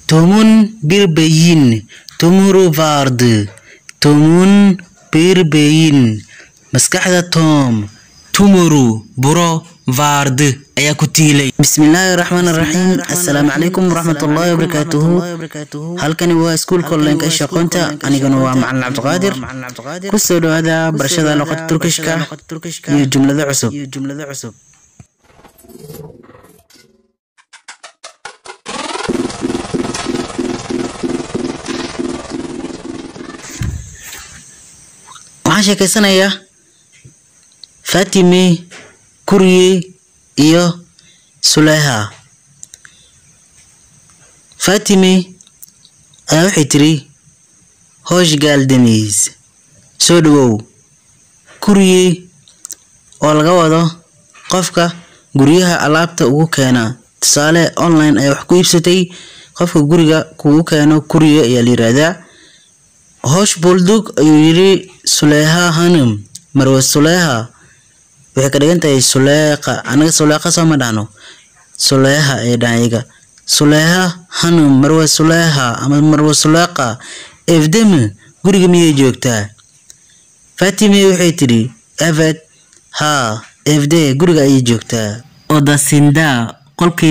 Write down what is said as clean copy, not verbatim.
Tomun birbeyin. Tomorrow vardı. Tomun birbeyin. Maskaxda Tom. Tomorrow buro vardı. Ayaa ku tiilay. Bismillahirrahmanirrahim. Assalaamu calaykum waraxmatullaahi wabarakaatuhu. Halkani waa iskuul kolleynka shaqoonta. Anigana waa Macallin Cabdiqaadir. Ku soo dhawaada barashada luqadda Turkishka iyo jumlada cusub. Waxaan sheekaysanayaa Fatime, Kuriye iyo Suleha. Fatime ayaa waxay tiri hosh gaaldamiis soo dhawow. Kuriye oo laga wado qofka guriyaha alaabta ugu keena, tusaale online ay wax ku iibsatay, qofka guriga kugu keeno Kuriye ayaa la yiraahdaa. Hosh buldug ayuu yiri Suleha hanum. Marwa Suleha waxay ka dhigan tahay Suleeqa. Anaga Suleeqa soo ma dhahno, Suleha ee dhaayiga. Suleha hanum, Marwa Suleha ama Marwa Suleeqa. Efdem guriga miyay joogtaa? Fatime waxay tiri evet ha efde guriga ayay joogtaa. Oda sinda qolkeeda